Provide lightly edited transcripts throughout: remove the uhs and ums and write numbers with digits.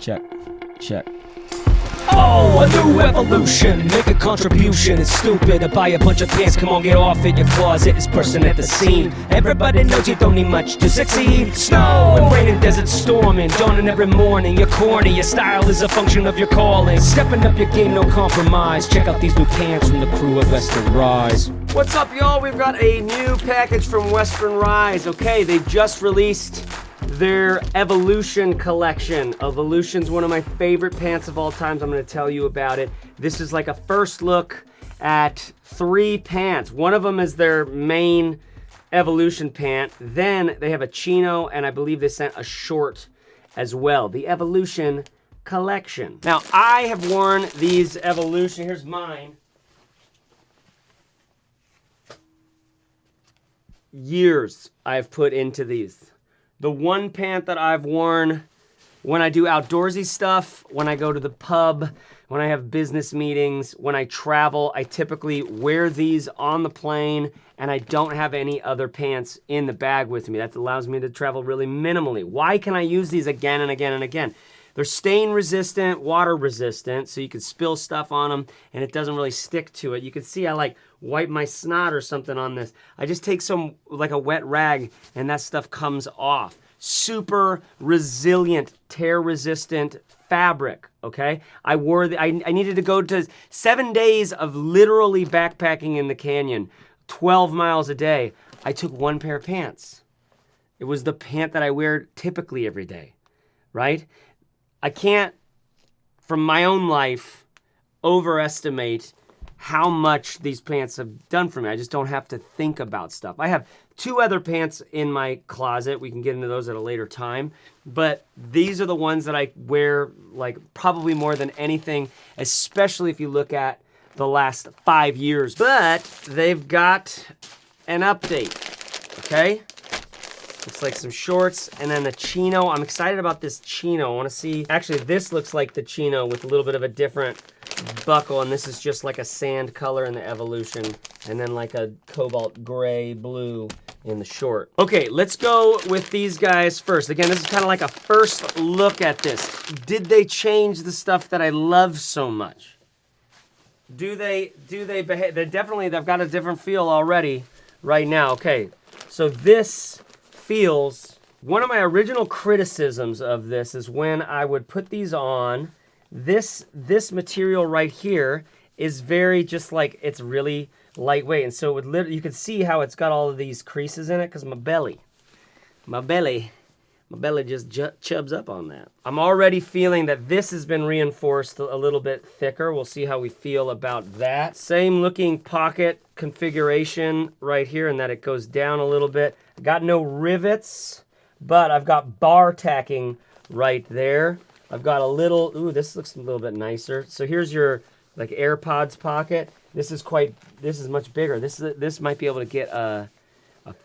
Check. Oh, a new evolution. Make a contribution. It's stupid to buy a bunch of pants. Come on, get off in your closet. It's bursting at the seam. Everybody knows you don't need much to succeed. Snow and rain and desert storming, dawning every morning. You're corny. Your style is a function of your calling. Stepping up your game, no compromise. Check out these new pants from the crew at Western Rise. What's up, y'all? We've got a new package from Western Rise. Okay, they've just released their Evolution collection. Evolution's one of my favorite pants of all time. I'm going to tell you about it. This is like a first look at 3 pants. One of them is their main Evolution pant. Then they have a Chino, and I believe they sent a short as well. The Evolution collection. Now, I have worn these Evolution. Here's mine. Years I've put into these. The one pant that I've worn when I do outdoorsy stuff, when I go to the pub, when I have business meetings, when I travel, I typically wear these on the plane, and I don't have any other pants in the bag with me. That allows me to travel really minimally. Why can I use these again and again and again? They're stain resistant, water resistant, so you can spill stuff on them and it doesn't really stick to it. You can see I like wipe my snot or something on this. I just take some, like a wet rag, and that stuff comes off. Super resilient, tear resistant fabric, okay? I needed to go to 7 days of literally backpacking in the canyon, 12 miles a day. I took 1 pair of pants. It was the pant that I wear typically every day, right? I can't, from my own life, overestimate how much these pants have done for me. I just don't have to think about stuff. I have 2 other pants in my closet. We can get into those at a later time. But these are the ones that I wear like probably more than anything, especially if you look at the last 5 years. But they've got an update, okay? It's like some shorts and then a Chino. I'm excited about this Chino. I want to see, actually this looks like the Chino with a little bit of a different buckle, and this is just like a sand color in the Evolution, and then like a cobalt gray blue in the short. Okay, let's go with these guys first. Again, this is kind of like a first look at this. Did they change the stuff that I love so much? Do they behave? They've got a different feel already right now. Okay, so this feels, one of my original criticisms of this is when I would put these on, this material right here is very just like, it's really lightweight, and so it would literally, you can see how it's got all of these creases in it because my belly just chubs up on that. I'm already feeling that this has been reinforced a little bit thicker. We'll see how we feel about that. Same looking pocket configuration right here, in that it goes down a little bit. Got no rivets, but I've got bar tacking right there. I've got a little, ooh, this looks a little bit nicer. So here's your like AirPods pocket. This is much bigger. This might be able to get a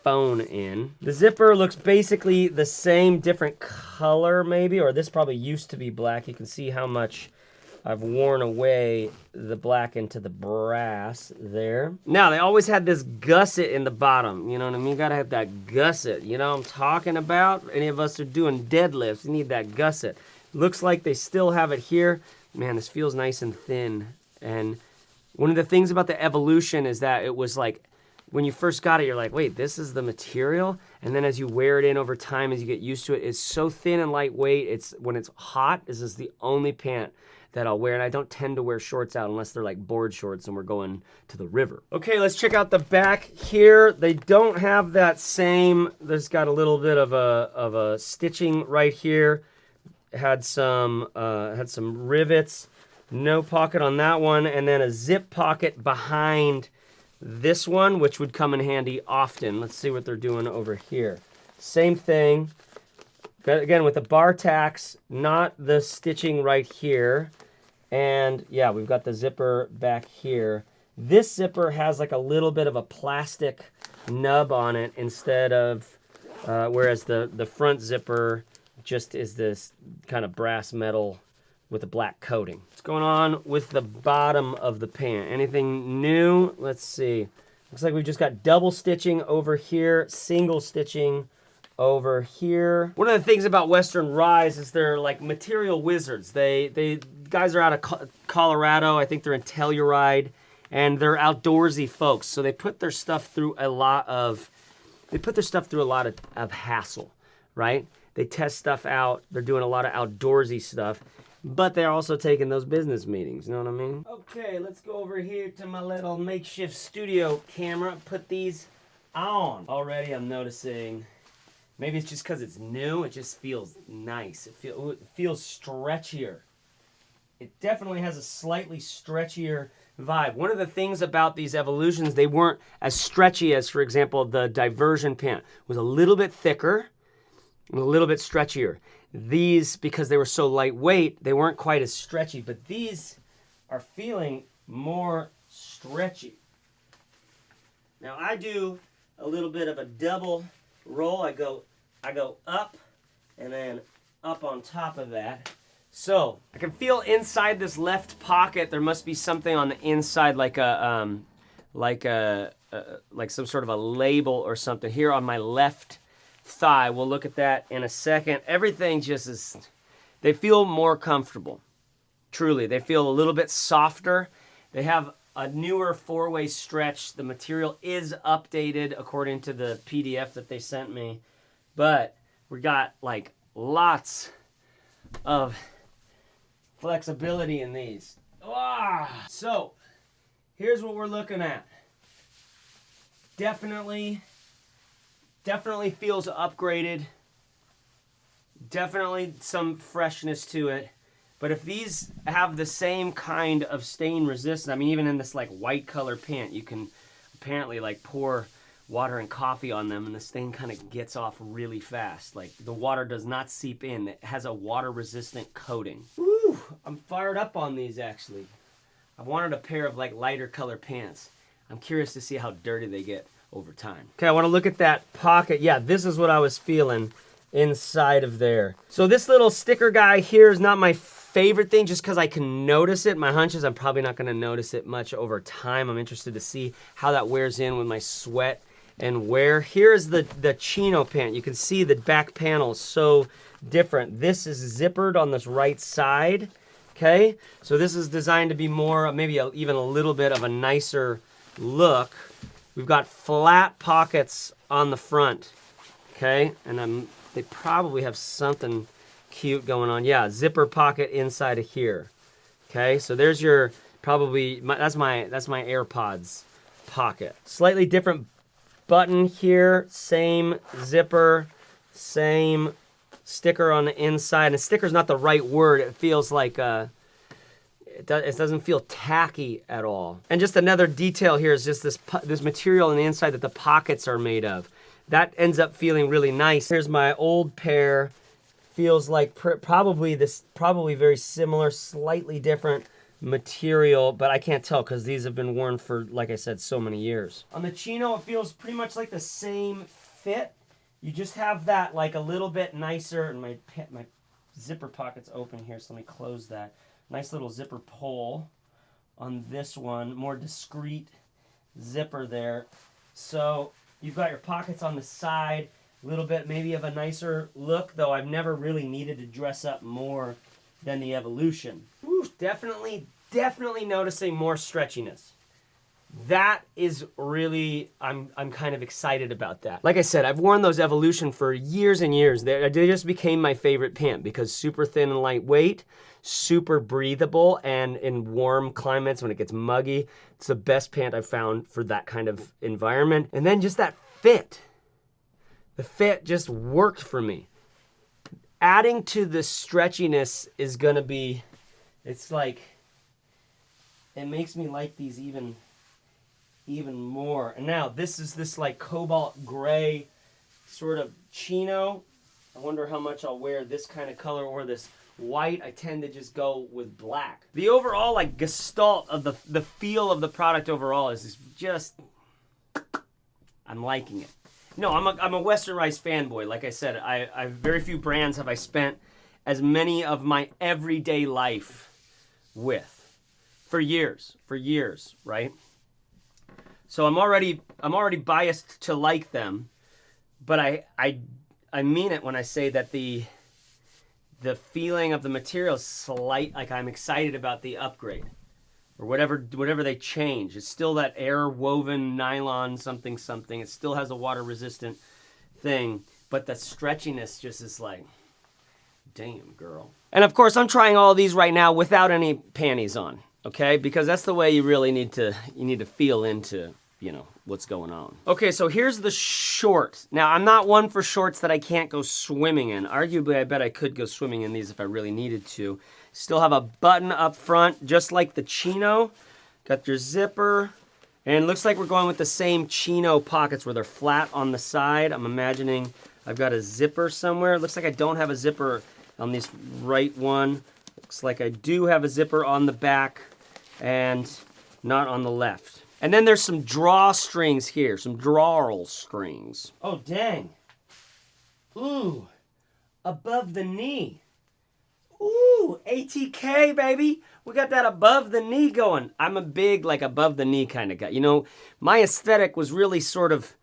phone in. The zipper looks basically the same, different color maybe, or this probably used to be black. You can see how much I've worn away the black into the brass there. Now, they always had this gusset in the bottom. You know what I mean? You gotta have that gusset. You know what I'm talking about? Any of us are doing deadlifts, you need that gusset. Looks like they still have it here. Man, this feels nice and thin. And one of the things about the Evolution is that it was like, when you first got it, you're like, wait, this is the material? And then as you wear it in over time, as you get used to it, it's so thin and lightweight. When it's hot, this is the only pant that I'll wear, and I don't tend to wear shorts out unless they're like board shorts and we're going to the river. Okay, let's check out the back here. They don't have that same, there's got a little bit of a stitching right here. Had some rivets, no pocket on that one, and then a zip pocket behind this one, which would come in handy often. Let's see what they're doing over here. Same thing. Again, with the bar tacks, not the stitching right here. And yeah, we've got the zipper back here. This zipper has like a little bit of a plastic nub on it instead of, whereas the front zipper just is this kind of brass metal with a black coating. What's going on with the bottom of the pant? Anything new? Let's see. Looks like we've just got double stitching over here, single stitching over here. One of the things about Western Rise is they're like material wizards. They guys are out of Colorado. I think they're in Telluride, and they're outdoorsy folks. So they put their stuff through a lot of hassle, right? They test stuff out. They're doing a lot of outdoorsy stuff, but they're also taking those business meetings. You know what I mean? Okay, let's go over here to my little makeshift studio camera. Put these on. Already I'm noticing, maybe it's just because it's new, it just feels nice. It feels stretchier. It definitely has a slightly stretchier vibe. One of the things about these Evolutions, they weren't as stretchy as, for example, the Diversion pant. It was a little bit thicker and a little bit stretchier. These, because they were so lightweight, they weren't quite as stretchy, but these are feeling more stretchy. Now I do a little bit of a double roll. I go up and then up on top of that. So I can feel inside this left pocket there must be something on the inside, like some sort of a label or something here on my left thigh. We'll look at that in a second. Everything just is, they feel more comfortable. Truly, they feel a little bit softer. They have a newer 4-way stretch. The material is updated according to the PDF that they sent me. But we got like lots of flexibility in these. So, here's what we're looking at. Definitely feels upgraded. Definitely some freshness to it. But if these have the same kind of stain resistance, I mean, even in this like white color pant, you can apparently like pour water and coffee on them and the stain kind of gets off really fast. Like the water does not seep in. It has a water resistant coating. Woo, I'm fired up on these actually. I've wanted a pair of like lighter color pants. I'm curious to see how dirty they get over time. Okay, I want to look at that pocket. Yeah, this is what I was feeling inside of there. So this little sticker guy here is not my favorite thing just because I can notice it. My hunch is I'm probably not going to notice it much over time. I'm interested to see how that wears in with my sweat and wear. Here's the Chino pant. You can see the back panel is so different. This is zippered on this right side, okay? So this is designed to be more, maybe even a little bit of a nicer look. We've got flat pockets on the front, okay? And they probably have something cute going on. Yeah, zipper pocket inside of here. Okay, so there's your that's my AirPods pocket. Slightly different button here, same zipper, same sticker on the inside. And sticker's not the right word. It feels like it doesn't feel tacky at all. And just another detail here is just this material on the inside that the pockets are made of. That ends up feeling really nice. Here's my old pair. Feels like probably very similar, slightly different material, but I can't tell because these have been worn for, like I said, so many years. On the Chino, it feels pretty much like the same fit. You just have that like a little bit nicer, and my zipper pocket's open here, so let me close that. Nice little zipper pull on this one, more discreet zipper there. So you've got your pockets on the side. A little bit maybe of a nicer look, though I've never really needed to dress up more than the Evolution. Ooh, definitely noticing more stretchiness. That is really, I'm kind of excited about that. Like I said, I've worn those Evolution for years and years. They just became my favorite pant because super thin and lightweight, super breathable, and in warm climates when it gets muggy, it's the best pant I've found for that kind of environment. And then just that fit. The fit just worked for me. Adding to the stretchiness is gonna be, it's like, it makes me like these even more. And now this is this like cobalt gray sort of Chino. I wonder how much I'll wear this kind of color or this white. I tend to just go with black. The overall like gestalt of the feel of the product overall is just, I'm liking it. No, I'm a Western Rise fanboy. Like I said, I very few brands have I spent as many of my everyday life with for years, right? So I'm already biased to like them, but I I mean it when I say that the feeling of the material is slight, like I'm excited about the upgrade. Or whatever they change. It's still that air woven nylon something. It still has a water resistant thing, but the stretchiness just is like, damn, girl. And of course, I'm trying all these right now without any panties on, okay? Because that's the way you really need to feel into, you know, what's going on. Okay, so here's the short. Now, I'm not one for shorts that I can't go swimming in. Arguably, I bet I could go swimming in these if I really needed to. Still have a button up front, just like the Chino. Got your zipper. And it looks like we're going with the same Chino pockets where they're flat on the side. I'm imagining I've got a zipper somewhere. It looks like I don't have a zipper on this right one. Looks like I do have a zipper on the back and not on the left. And then there's some drawstrings here, some drawel strings. Oh, dang. Ooh, above the knee. Ooh, ATK, baby. We got that above the knee going. I'm a big, like, above the knee kind of guy. You know, my aesthetic was really sort of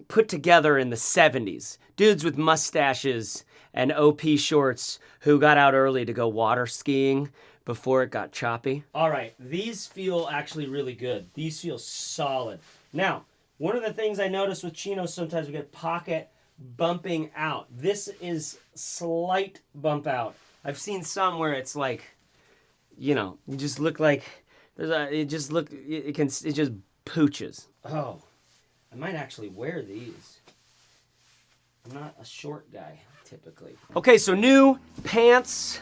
put together in the 70s. Dudes with mustaches and OP shorts who got out early to go water skiing before it got choppy. All right, these feel actually really good. These feel solid. Now, one of the things I notice with chinos, sometimes we get pocket bumping out. This is slight bump out. I've seen some where it's like, you know, you just look like it just pooches. Oh, I might actually wear these. I'm not a short guy typically. Okay, so new pants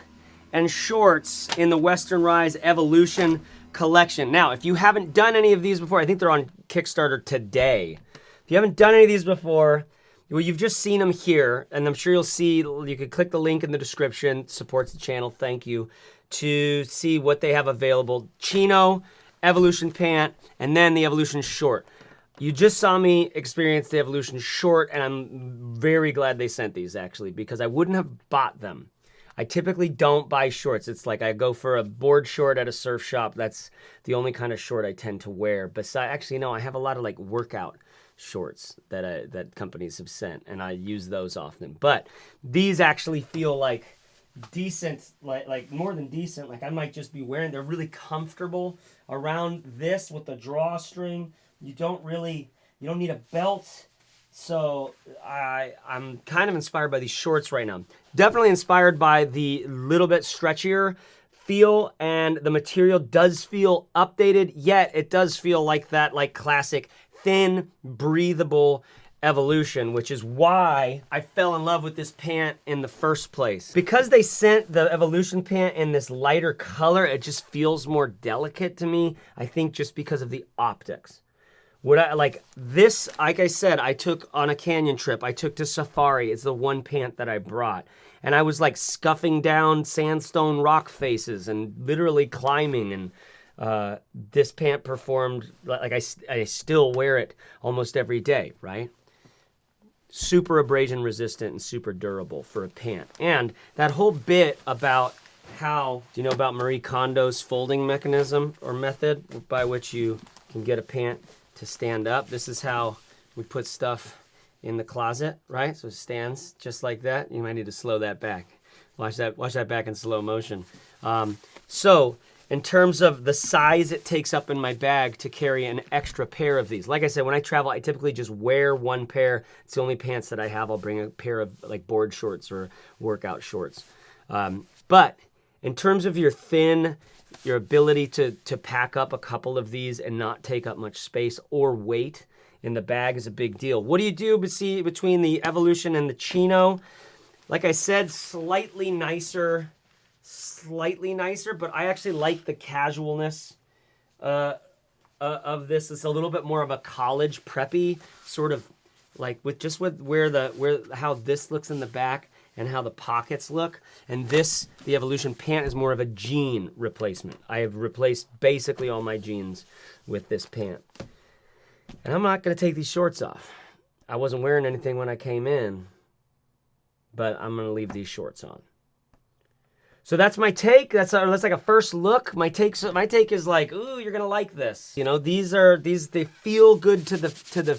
and shorts in the Western Rise Evolution collection. Now, if you haven't done any of these before, I think they're on Kickstarter today. If you haven't done any of these before, well, you've just seen them here, and I'm sure you'll see, you can click the link in the description, supports the channel, thank you, to see what they have available. Chino, Evolution Pant, and then the Evolution Short. You just saw me experience the Evolution Short, and I'm very glad they sent these, actually, because I wouldn't have bought them. I typically don't buy shorts. It's like I go for a board short at a surf shop. That's the only kind of short I tend to wear. Besides, actually, no, I have a lot of like workout shorts that companies have sent, and I use those often. But these actually feel like decent, like more than decent. Like I might just be wearing. They're really comfortable around this with the drawstring. You don't need a belt. So I'm kind of inspired by these shorts right now. Definitely inspired by the little bit stretchier feel, and the material does feel updated, yet it does feel like that like classic thin, breathable Evolution, which is why I fell in love with this pant in the first place. Because they sent the Evolution pant in this lighter color, it just feels more delicate to me, I think just because of the optics. What I like this, like I said, I took on a canyon trip. I took to Safari. It's the one pant that I brought. And I was like scuffing down sandstone rock faces and literally climbing. And this pant performed, like I still wear it almost every day, right? Super abrasion resistant and super durable for a pant. And that whole bit about how, do you know about Marie Kondo's folding mechanism or method by which you can get a pant to stand up? This is how we put stuff in the closet, right? So it stands just like that. You might need to slow that back. Watch that back in slow motion. So in terms of the size it takes up in my bag to carry an extra pair of these. Like I said, when I travel, I typically just wear one pair. It's the only pants that I have. I'll bring a pair of like board shorts or workout shorts. But in terms of your ability to pack up a couple of these and not take up much space or weight in the bag is a big deal. What do you do between the Evolution and the Chino? Like I said, slightly nicer, but I actually like the casualness of this. It's a little bit more of a college preppy sort of, like with how this looks in the back and how the pockets look. And this, the Evolution pant, is more of a jean replacement. I have replaced basically all my jeans with this pant. And I'm not gonna take these shorts off. I wasn't wearing anything when I came in, but I'm gonna leave these shorts on. So that's my take. That's like a first look. My take is like, ooh, you're gonna like this. You know, they feel good to the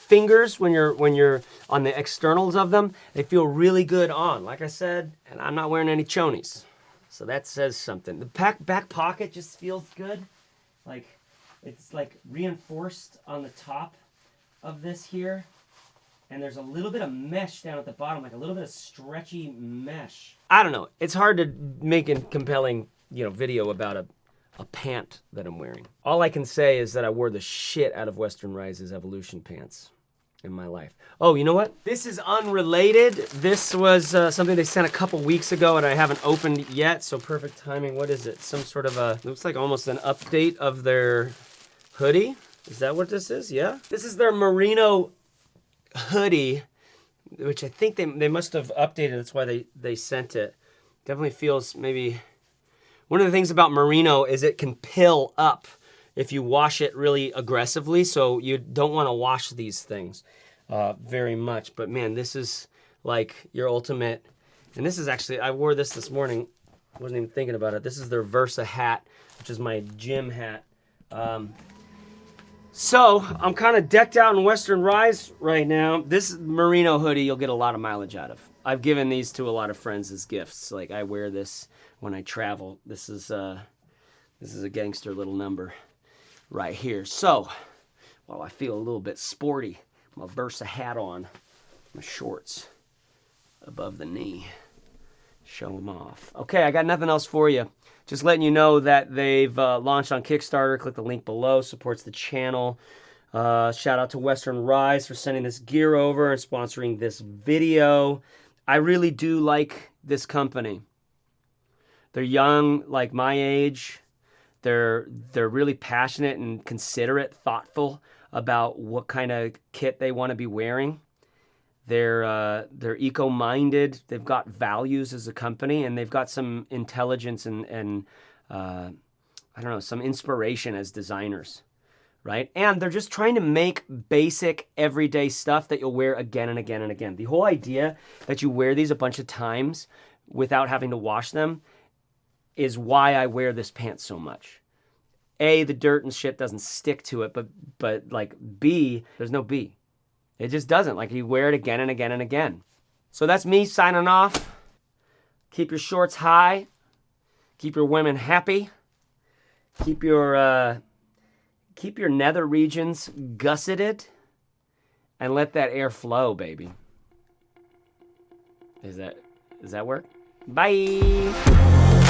fingers, when you're on the externals of them, they feel really good on. Like I said, and I'm not wearing any chonies. So that says something. The back pocket just feels good. Like, it's like reinforced on the top of this here. And there's a little bit of mesh down at the bottom, like a little bit of stretchy mesh. I don't know. It's hard to make a compelling, video about a pant that I'm wearing. All I can say is that I wore the shit out of Western Rise's Evolution pants in my life. Oh, you know what? This is unrelated. This was something they sent a couple weeks ago and I haven't opened yet, so perfect timing. What is it? Some sort of looks like almost an update of their hoodie. Is that what this is? Yeah. This is their merino hoodie, which I think they must have updated. That's why they sent it. Definitely feels maybe... One of the things about merino is it can pill up if you wash it really aggressively, so you don't want to wash these things very much. But man, this is like your ultimate, and this is actually, I wore this morning, wasn't even thinking about it. This is their Versa hat, which is my gym hat. So I'm kind of decked out in Western Rise right now. This merino hoodie you'll get a lot of mileage out of. I've given these to a lot of friends as gifts. Like, I wear this when I travel. This is a gangster little number right here. So, while I feel a little bit sporty, my Versa hat on, my shorts above the knee, show them off. Okay, I got nothing else for you. Just letting you know that they've launched on Kickstarter. Click the link below, supports the channel. Shout out to Western Rise for sending this gear over and sponsoring this video. I really do like this company. They're young, like my age. They're really passionate and considerate, thoughtful about what kind of kit they want to be wearing. They're eco-minded. They've got values as a company, and they've got some intelligence and I don't know, some inspiration as designers, right? And they're just trying to make basic, everyday stuff that you'll wear again and again and again. The whole idea that you wear these a bunch of times without having to wash them is why I wear this pants so much. A, the dirt and shit doesn't stick to it, but like B, there's no B. It just doesn't. Like, you wear it again and again and again. So that's me signing off. Keep your shorts high. Keep your women happy. Keep your nether regions gusseted. And let that air flow, baby. Does that work? Bye.